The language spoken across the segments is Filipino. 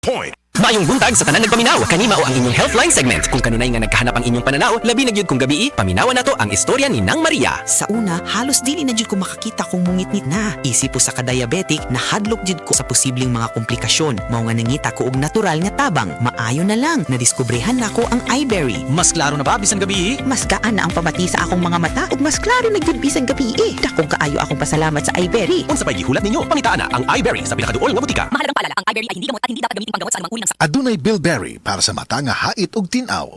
point. Mayong buntag sa tanan nagpaminaw, kanima o ang inyong Healthline segment. Kung kanunay nga nagkahanap ang inyong pananaw, labi na gyud kung gabi, paminawan nato ang istorya ni Nang Maria. Sa una, halos dili na jud ko makakita kung mungit-ngit na. Isip po sa ka-diabetic, nahadlok jud ko sa posibleng mga komplikasyon. Mao nga nangita ko og natural nga tabang. Maayo na lang, nadiskubrehan nako ang iBerry. Mas klaro na ba bisan gabi? Mas gaan na ang pamati sa akong mga mata ug mas klaro na gyud bisan gabi. Dakong kaayo akong pasalamat sa iBerry. Unsa pay gihulat ninyo, pangitaan na ang iBerry sa pinakaduol nga butika. Mahalagang paalala, ang iBerry ay hindi gamot at hindi dapat gamitin panggamot sa anumang uri ng sakit. Adunay bilberry para sa mata nga hait ug tin-aw.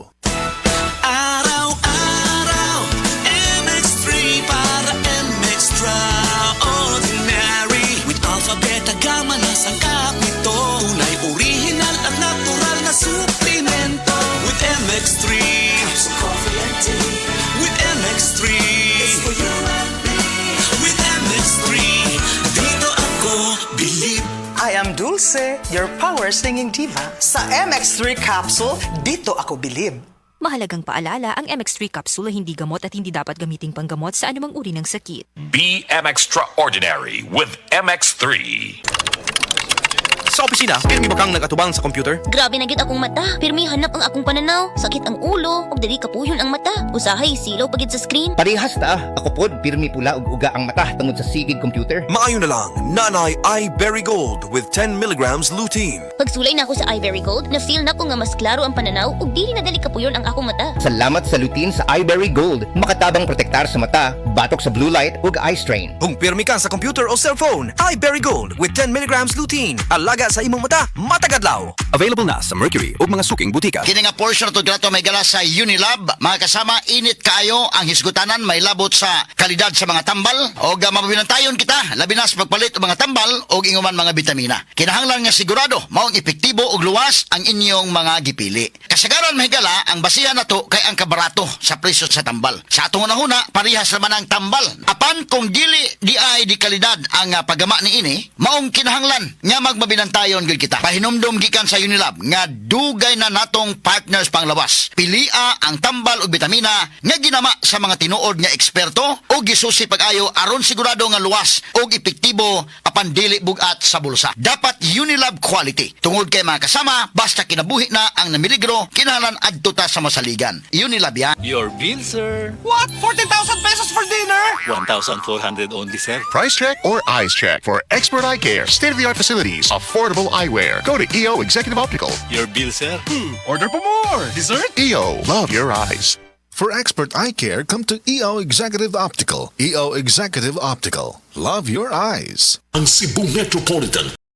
Araw-araw, MX3 para MX-Traordinary. With alpha, beta, gamma na sangkap nito. Tunay, original at natural na suplemento. With MX3, so coffee and tea. With MX3, it's for you and me. With MX3, dito ako believe. I am Dulce, your power singing diva. Sa MX3 capsule, dito ako bilib. Mahalagang paalala, ang MX3 capsule ay hindi gamot at hindi dapat gamiting panggamot sa anumang uri ng sakit. Be Extraordinary with MX3. Sa opisina, pirmi ba kang nagatubang sa computer? Grabe na gid akong mata. Pirmi hanap ang akong pananaw. Sakit ang ulo, ug dili kapuyon ang mata. Usahay silaw pagid sa screen. Parehas ta, ako pod pirmi pula ug uga ang mata tungod sa sigid computer. Maayo na lang, Nanay iBerry Gold with 10 milligrams lutein. Pagsulay na ako sa iBerry Gold, na-feel na ko nga mas klaro ang pananaw ug dili na dali kapuyon ang akong mata. Salamat sa lutein sa iBerry Gold. Makatabang protektar sa mata, batok sa blue light ug eye strain. Kung pirmi ka sa computer o cellphone, iBerry Gold with 10 milligrams lutein. Alaga sa imong mata, matagadlaw. Available na sa Mercury ug mga suking butika. Kini nga portion to grato may gala sa Unilab. Mga kasama, init kaayo ang hisgutanan, may labot sa kalidad sa mga tambal o mabinantayon kita labi na sa pagpalit og mga tambal o inguman mga bitamina. Kinahanglan nga sigurado maong epektibo ug luwas ang inyong mga gipili. Kasagaran mahigala ang basihan nato kay ang kabarato sa presyo sa tambal. Sa atong unahuna, parehas naman ang tambal. Apan kung dili di ay di kalidad ang paggama ni ini, maong kinahanglan nga magmabinantayon gid kita. Pahinumdum gikan sa Unilab nga dugay na natong partners panglawas. Pilia ang tambal ug bitamina nga ginama sa mga tinuod nga eksperto o gisusi pag-ayo aron sigurado nga luwas ug epektibo apan dili bugat sa bulsa. Dapat Unilab quality. Tungod kay mga kasama, basta kinabuhi na ang namiligro, kinahanglan adto ta sa masaligan. Unilab ya. Your bill, sir. What? 14,000 pesos for dinner? 1,400 only, sir. Price check or eyes check for expert eye care, state-of-the-art facilities, affordable eyewear. Go to EO Executive Optical. Your bill, sir. Order po more. Dessert? EO, love your eyes. For expert eye care, come to EO Executive Optical. EO Executive Optical. Love your eyes. Ang Cebu Metropolitan